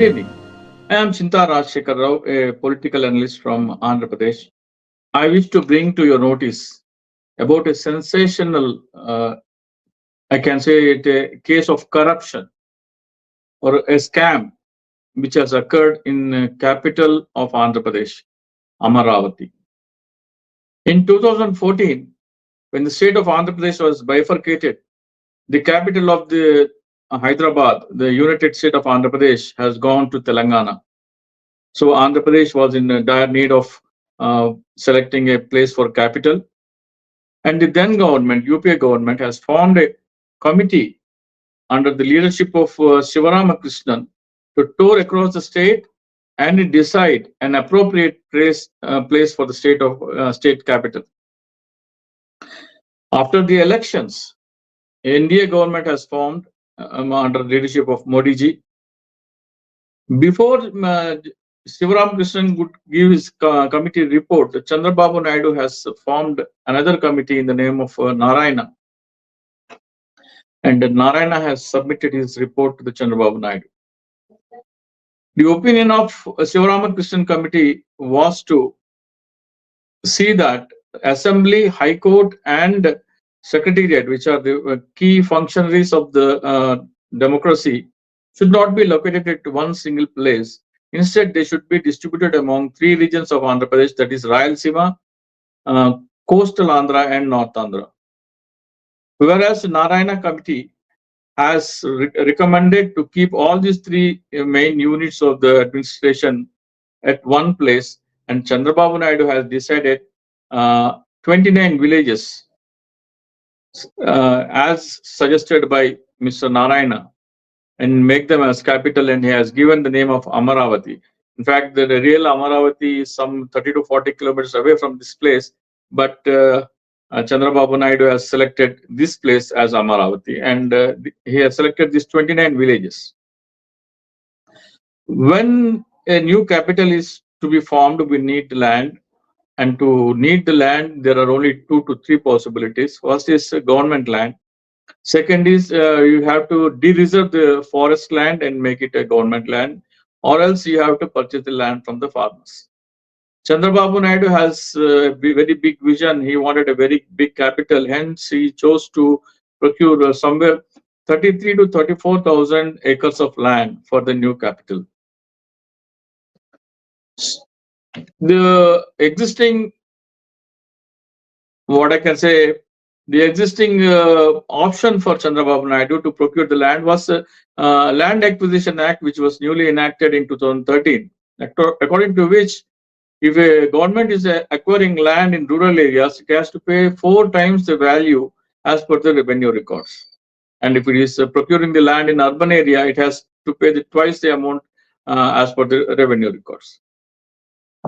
Good evening. I am Chinta Rajsekhara Rao, a political analyst from Andhra Pradesh. I wish to bring to your notice about a sensational, I can say it, a case of corruption or a scam which has occurred in capital of Andhra Pradesh, Amravati. In 2014, when the state of Andhra Pradesh was bifurcated, the capital of the Hyderabad, the United State of Andhra Pradesh, has gone to Telangana. So Andhra Pradesh was in dire need of selecting a place for capital, and the then government, UPA government, has formed a committee under the leadership of Sivaramakrishnan to tour across the state and decide an appropriate place for the state capital. After the elections, NDA government has formed under the leadership of Modi ji. Before Sivaram Krishnan would give his committee report, Chandrababu Naidu has formed another committee in the name of Narayana. And Narayana has submitted his report to the Chandrababu Naidu. The opinion of Sivaram Krishnan committee was to see that Assembly, High Court, and Secretariat, which are the key functionaries of the democracy, should not be located at one single place. Instead, they should be distributed among three regions of Andhra Pradesh, that is Rayalaseema, Coastal Andhra, and North Andhra. Whereas Narayana committee has recommended to keep all these three main units of the administration at one place, and Chandrababu Naidu has decided 29 villages as suggested by Mr. Narayana, and make them as capital, and he has given the name of Amravati. In fact, the real Amravati is some 30 to 40 kilometers away from this place, but Chandrababu Naidu has selected this place as Amravati, and he has selected these 29 villages. When a new capital is to be formed, we need land, and to need the land, there are only 2 to 3 possibilities. First is government land. Second is you have to de-reserve the forest land and make it a government land, or else you have to purchase the land from the farmers. Chandrababu Naidu has a very big vision. He wanted a very big capital, hence he chose to procure somewhere 33 to 34,000 acres of land for the new capital. The existing, what I can say, the existing option for Chandrababu Naidu to procure the land was Land Acquisition Act, which was newly enacted in 2013, according to which if a government is acquiring land in rural areas, it has to pay 4 times the value as per the revenue records. And if it is procuring the land in urban area, it has to pay twice the amount as per the revenue records.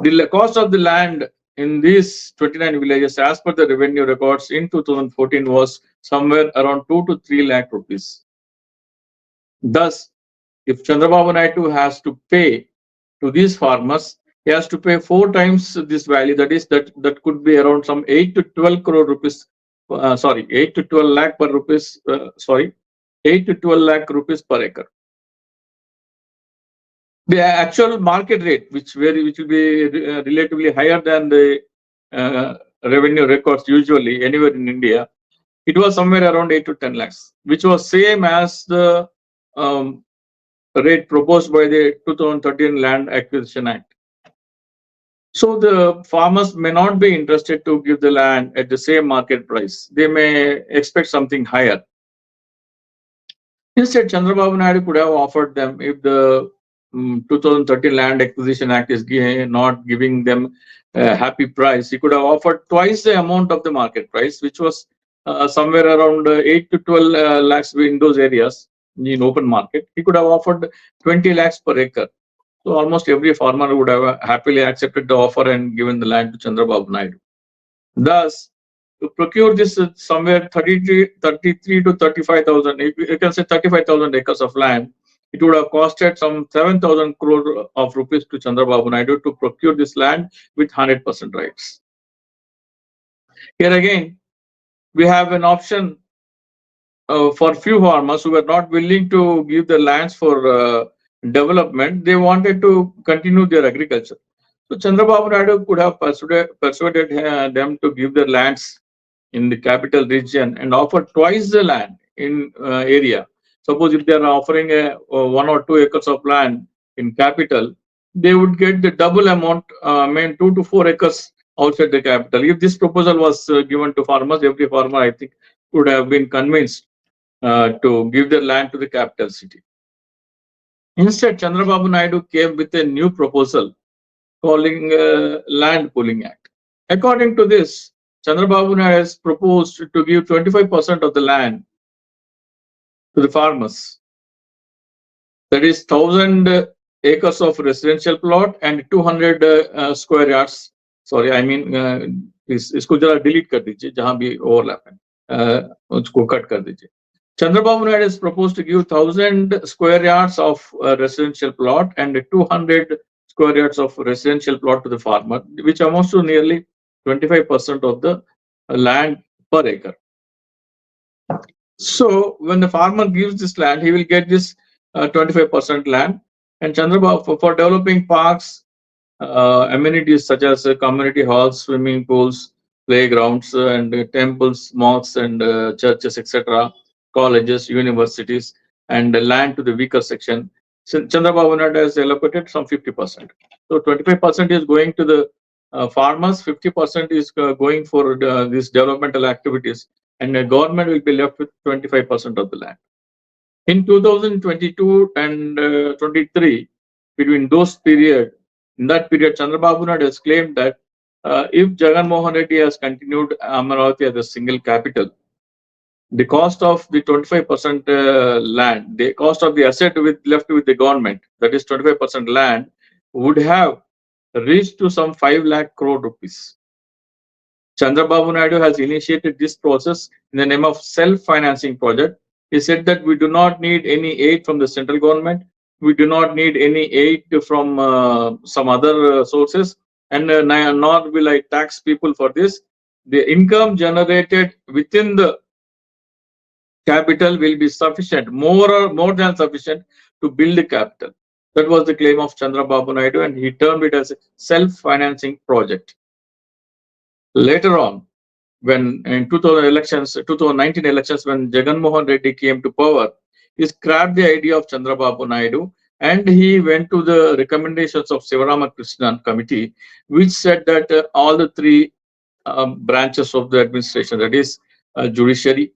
The cost of the land in these 29 villages as per the revenue records in 2014 was somewhere around 2 to 3 lakh rupees. Thus, if Chandrababu Naidu has to pay to these farmers, he has to pay 4 times this value. That could be around some 8 to 12 crore rupees. 8 to 12 lakh per rupees. 8 to 12 lakh rupees per acre. The actual market rate, which will be relatively higher than the revenue records usually anywhere in India, it was somewhere around 8 to 10 lakhs, which was same as the rate proposed by the 2013 Land Acquisition Act. So the farmers may not be interested to give the land at the same market price. They may expect something higher. Instead, Chandrababu Naidu could have offered them, if the 2013 Land Acquisition Act is not giving them a happy price, he could have offered twice the amount of the market price, which was somewhere around 8 to 12 lakhs in those areas in open market. He could have offered 20 lakhs per acre. So almost every farmer would have happily accepted the offer and given the land to Chandrababu Naidu. Thus, to procure this somewhere 33 to 35,000, you can say 35,000 acres of land, it would have costed some 7,000 crore of rupees to Chandrababu Naidu to procure this land with 100% rights. Here again, we have an option for few farmers who are not willing to give the lands for development, they wanted to continue their agriculture. So Chandrababu Naidu could have persuaded them to give their lands in the capital region and offer twice the land in area. Suppose if they are offering a 1 or 2 acres of land in capital, they would get the double amount, 2 to 4 acres outside the capital. If this proposal was given to farmers, every farmer, I think, would have been convinced to give their land to the capital city. Instead, Chandrababu Naidu came with a new proposal calling Land Pooling Act. According to this, Chandrababu Naidu has proposed to give 25% of the land to the farmers. That is 1,000 acres of residential plot and 200 square yards. Sorry, I mean इसको जरा delete कर दीजिए जहां भी overlap है, उसको cut कर दीजिए. Chandrababu Naidu has proposed to give 1,000 square yards of residential plot and 200 square yards of residential plot to the farmer, which amounts to nearly 25% of the land per acre. So when the farmer gives this land, he will get this 25% land, and Chandrababu for developing parks, amenities such as community halls, swimming pools, playgrounds, and temples, mosques, and churches, etc., colleges, universities, and land to the weaker section. Chandrababu Naidu has allocated some 50%. So 25% is going to the farmers, 50% is going for these developmental activities, and the government will be left with 25% of the land. In 2022 and 23, between those period, in that period, Chandrababu Naidu has claimed that if Jagan Mohan Reddy has continued Amravati as a single capital, the cost of the 25% land, the cost of the asset left with the government, that is 25% land, would have reached to some 5 lakh crore rupees. Chandrababu Naidu has initiated this process in the name of self-financing project. He said that we do not need any aid from the central government. We do not need any aid from some other sources, and nor will I tax people for this. The income generated within the capital will be sufficient, more than sufficient to build the capital. That was the claim of Chandrababu Naidu, and he termed it as a self-financing project. Later on, when in 2019 elections, when Jagan Mohan Reddy came to power, he scrapped the idea of Chandrababu Naidu, and he went to the recommendations of Sivaramakrishnan committee, which said that all the three branches of the administration, that is judiciary,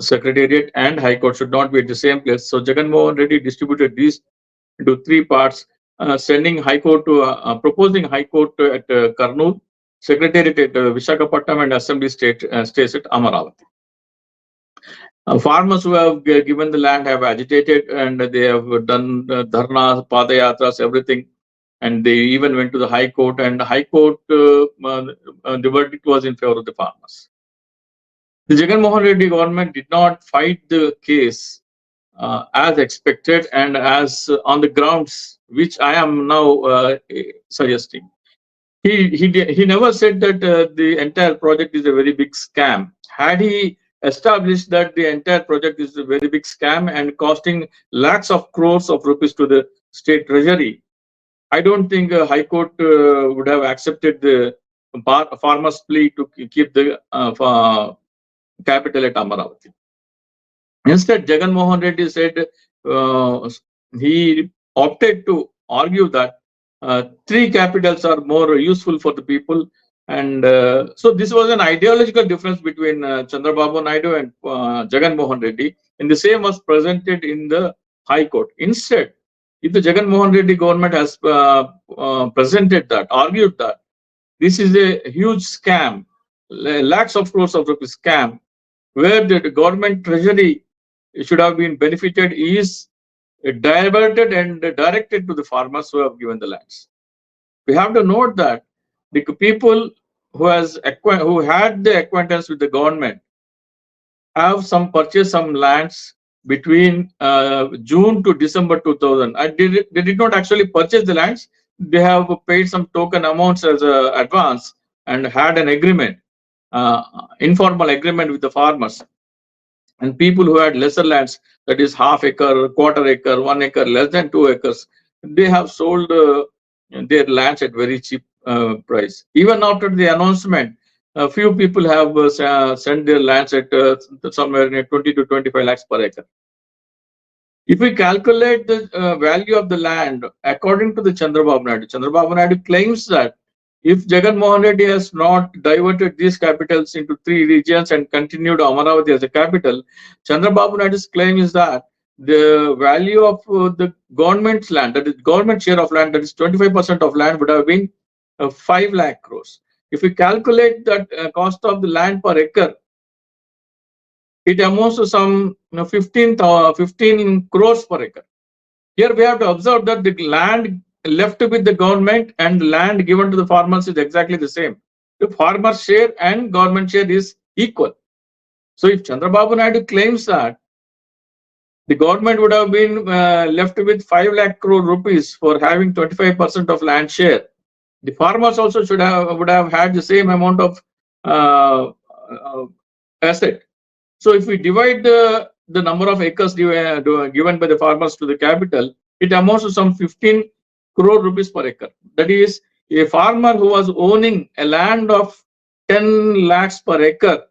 secretariat, and high court, should not be at the same place. So Jagan Mohan Reddy distributed these into 3 parts, sending high court to proposing high court at Kurnool, secretariat at Visakhapatnam, and assembly states at Amaravati. Farmers who have given the land have agitated, and they have done dharnas, padayatras, everything, and they even went to the high court, and the high court, the verdict was in favor of the farmers. The Jagan Mohan Reddy government did not fight the case as expected and as on the grounds which I am now suggesting. He never said that the entire project is a very big scam. Had he established that the entire project is a very big scam and costing lakhs of crores of rupees to the state treasury, I don't think High Court would have accepted the farmers' plea to keep the capital at Amaravati. Instead, Jagan Mohan Reddy said he opted to argue that 3 capitals are more useful for the people, and so this was an ideological difference between Chandrababu Naidu and Jagan Mohan Reddy, and the same was presented in the High Court. Instead, if the Jagan Mohan Reddy government has presented that, argued that this is a huge scam, lakhs of crores of rupees scam, where the government treasury should have been benefited, is diverted and directed to the farmers who have given the lands. We have to note that the people who had the acquaintance with the government have purchased some lands between June to December 2000. They did not actually purchase the lands. They have paid some token amounts as advance and had an agreement, informal agreement with the farmers. And people who had lesser lands, that is half acre, quarter acre, 1 acre, less than 2 acres, they have sold their lands at very cheap price. Even after the announcement, a few people have sent their lands at somewhere near 20 to 25 lakhs per acre. If we calculate the value of the land according to the Chandrababu Naidu claims that if Jagan Mohan Reddy has not diverted these capitals into 3 regions and continued Amaravati as a capital, Chandrababu Naidu's claim is that the value of the government's land, that is government share of land, that is 25% of land, would have been 5 lakh crores. If we calculate that cost of the land per acre, it amounts to some 15 crores per acre. Here we have to observe that the land left with the government and land given to the farmers is exactly the same. The farmer share and government share is equal. So if Chandrababu Naidu claims that the government would have been left with 5 lakh crore rupees for having 25% of land share, the farmers also would have had the same amount of asset. So if we divide the number of acres given by the farmers to the capital, it amounts to some 15 crore rupees per acre. That is, a farmer who was owning a land of 10 lakhs per acre,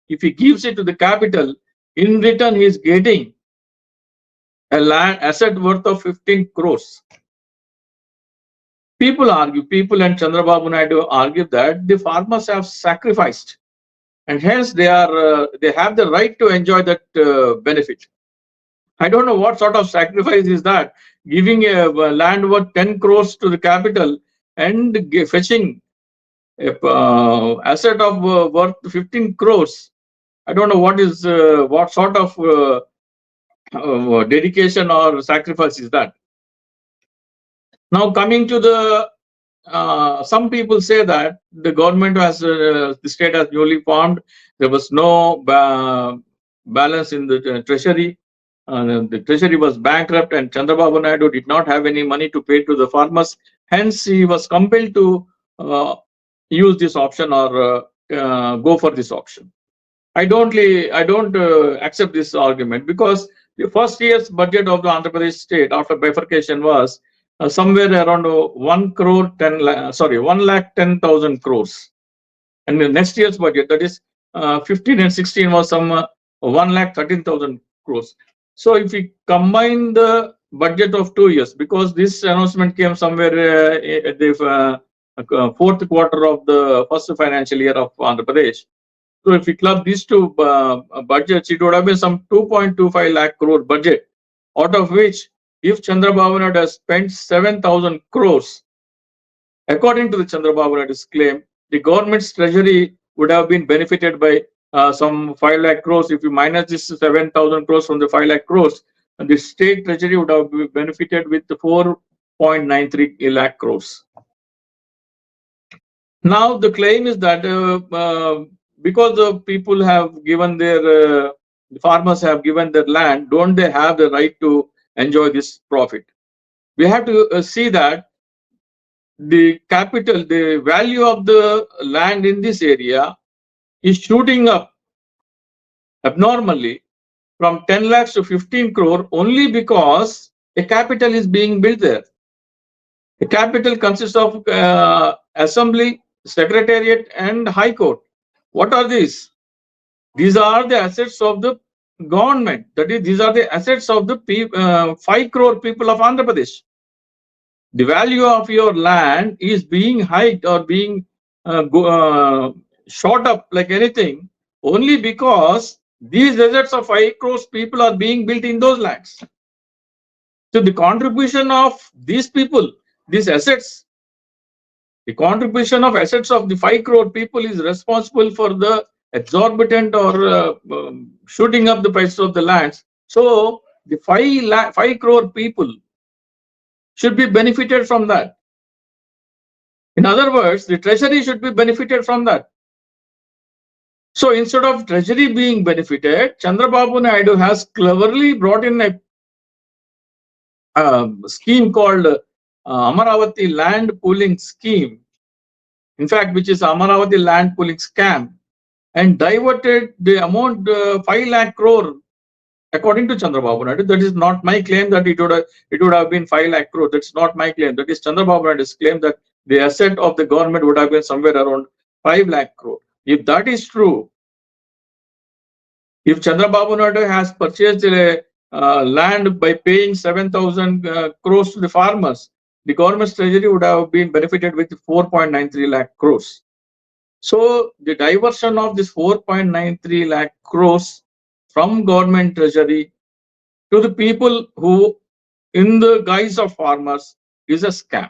if he gives it to the capital, in return he is getting a land asset worth of 15 crores. People and Chandrababu Naidu argue that the farmers have sacrificed, and hence they have the right to enjoy that benefit. I don't know what sort of sacrifice is that, giving a land worth 10 crores to the capital and fetching a asset of worth 15 crores. I don't know what sort of dedication or sacrifice is that. Now coming to the some people say that the government the state has newly formed. There was no balance in the treasury. The treasury was bankrupt, and Chandrababu Naidu did not have any money to pay to the farmers. Hence, he was compelled to use this option or go for this option. I don't accept this argument, because the first year's budget of the Andhra Pradesh state after bifurcation was somewhere around 1,10,000 crores, and the next year's budget, that is 15 and 16, was some 1,13,000 crores. So if we combine the budget of 2 years, because this announcement came somewhere at the fourth quarter of the first financial year of Andhra Pradesh. So if we club these two budgets, it would have been some 2.25 lakh crore budget, out of which, if Chandrababu Naidu has spent 7,000 crores, according to the Chandrababu Naidu's claim, the government's treasury would have been benefited by some 5 lakh crores. If you minus this 7,000 crores from the 5 lakh crores, the state treasury would have been benefited with 4.93 lakh crores. Now the claim is that because the people have given the farmers have given their land, don't they have the right to enjoy this profit? We have to see that the value of the land in this area is shooting up abnormally from 10 lakhs to 15 crore only because a capital is being built there. The capital consists of assembly, secretariat, and high court. What are these? These are the assets of the government. That is, these are the assets of the 5 crore people of Andhra Pradesh. The value of your land is being hiked or being shot up like anything only because these assets of 5 crores people are being built in those lands. So the contribution of these people, these assets, the contribution of assets of the 5 crore people is responsible for the exorbitant or shooting up the prices of the lands. So the 5 crore people should be benefited from that. In other words, the treasury should be benefited from that. So instead of treasury being benefited, Chandrababu Naidu has cleverly brought in a scheme called Amaravati land pooling scheme, in fact, which is Amaravati land pooling scam. and diverted the amount 5 lakh crore according to Chandrababu Naidu. That is not my claim that it would have been 5 lakh crore. That's not my claim. That is Chandrababu Naidu's claim that the asset of the government would have been somewhere around 5 lakh crore. If that is true, if Chandrababu Naidu has purchased land by paying 7,000 crores to the farmers, the government's treasury would have been benefited with 4.93 lakh crores. So the diversion of this 4.93 lakh crores from government treasury to the people who in the guise of farmers is a scam.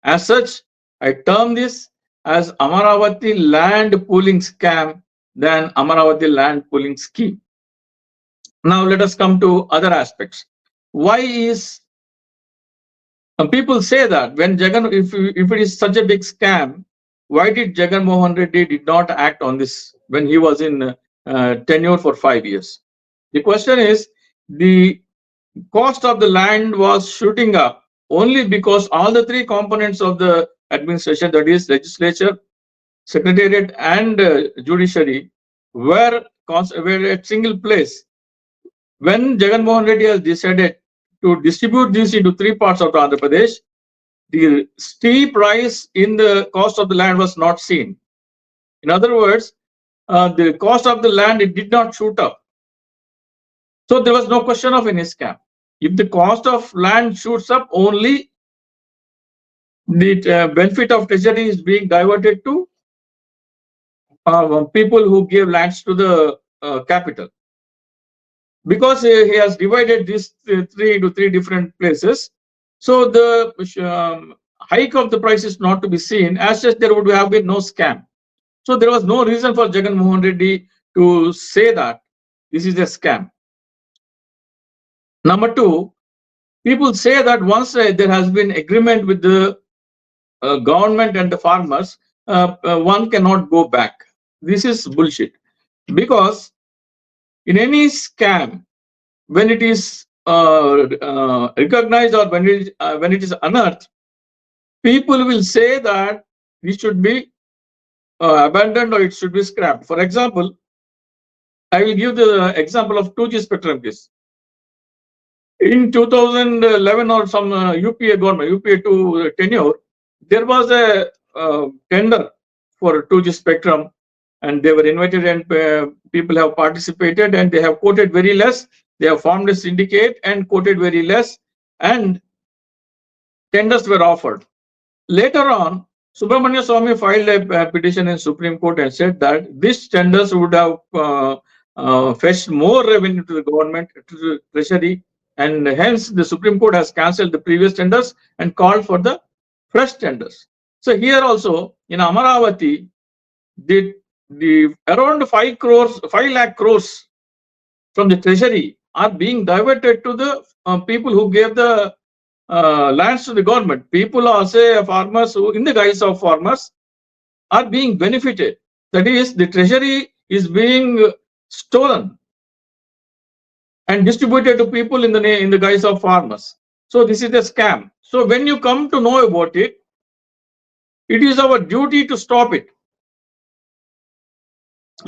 As such, I term this as Amaravati land pooling scam than Amaravati land pooling scheme. Now let us come to other aspects. Why is people say that when Jagan, if it is such a big scam, why did Jagan Mohan Reddy did not act on this when he was in tenure for 5 years? The question is, the cost of the land was shooting up only because all the three components of the administration, that is legislature, secretariat and judiciary, were at single place. When Jagan Mohan Reddy has decided to distribute this into three parts of Andhra Pradesh, the steep rise in the cost of the land was not seen. In other words, the cost of the land, it did not shoot up. So there was no question of any scam. If the cost of land shoots up, only the benefit of treasury is being diverted to people who gave lands to the capital. Because he has divided these three into three different places, so the hike of the price is not to be seen. As such, there would have been no scam. So there was no reason for Jagan Mohan Reddy to say that this is a scam. Number two, people say that once there has been agreement with the government and the farmers, one cannot go back. This is bullshit. Because in any scam, when it is recognized or when it is unearthed, people will say that it should be abandoned or it should be scrapped. For example, I will give the example of 2G spectrum case. In 2011 or some UPA government, UPA 2 tenure, there was a tender for 2G spectrum, and they were invited and people have participated and they have quoted very less. They have formed a syndicate and quoted very less, and tenders were offered. Later on, Subramania Swamy filed a petition in Supreme Court and said that these tenders would have fetched more revenue to the government, to the treasury, and hence the Supreme Court has cancelled the previous tenders and called for the fresh tenders. So here also in Amaravati, the around 5 lakh crores from the treasury are being diverted to the people who gave the lands to the government. People are, say, farmers who, in the guise of farmers, are being benefited. That is, the treasury is being stolen and distributed to people in the guise of farmers. So this is a scam. So when you come to know about it, it is our duty to stop it.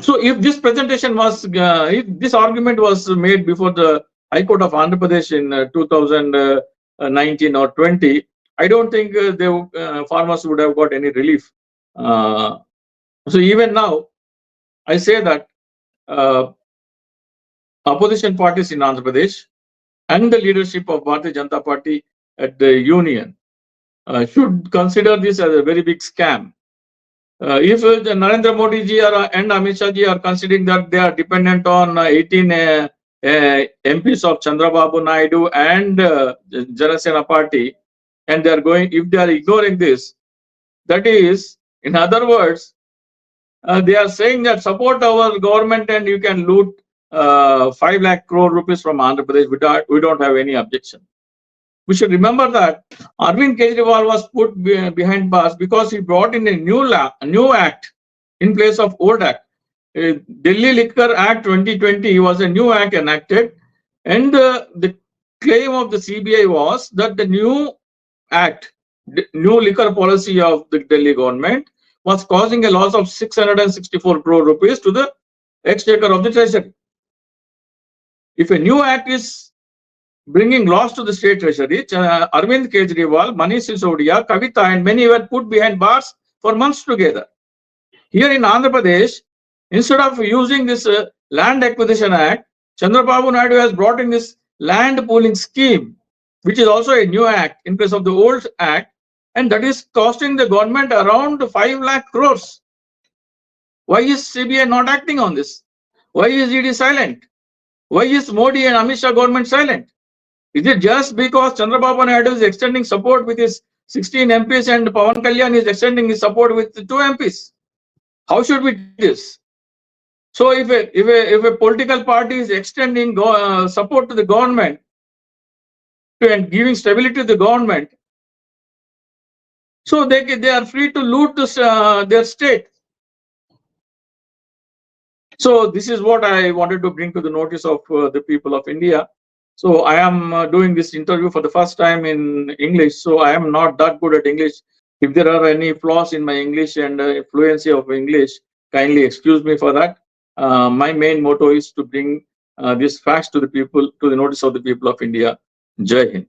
So if this presentation was, if this argument was made before the High Court of Andhra Pradesh in 2019 or 20, I don't think farmers would have got any relief. So even now, I say that opposition parties in Andhra Pradesh and the leadership of Bharatiya Janata Party at the union should consider this as a very big scam. If Narendra Modi ji and Amit Shah ji are considering that they are dependent on 18 MPs of Chandrababu, Naidu and Janasena Party, and they are going, if they are ignoring this, that is, in other words, they are saying that support our government and you can loot 5 lakh crore rupees from Andhra Pradesh. We don't have any objection. We should remember that Arvind Kejriwal was put behind bars because he brought in a new act in place of old act. Delhi Liquor Act 2020 was a new act enacted, and the claim of the CBI was that the new act, new liquor policy of the Delhi government was causing a loss of 664 crore rupees to the exchequer of the treasury. If a new act is bringing loss to the state treasury, Arvind Kejriwal, Manish Sisodia, Kavita and many were put behind bars for months together. Here in Andhra Pradesh, instead of using this Land Acquisition Act, Chandrababu Naidu has brought in this land pooling scheme, which is also a new act in place of the old act, and that is costing the government around 5 lakh crores. Why is CBI not acting on this? Why is ED silent? Why is Modi and Amit Shah government silent? Is it just because Chandrababu Naidu is extending support with his 16 MPs and Pawan Kalyan is extending his support with 2 MPs? How should we do this? So if a political party is extending support to the government and giving stability to the government, so they are free to loot this, their state. So this is what I wanted to bring to the notice of the people of India. So I am doing this interview for the first time in English, so I am not that good at English. If there are any flaws in my English and fluency of English, kindly excuse me for that. My main motto is to bring these facts to the people, to the notice of the people of India. Jai Hind.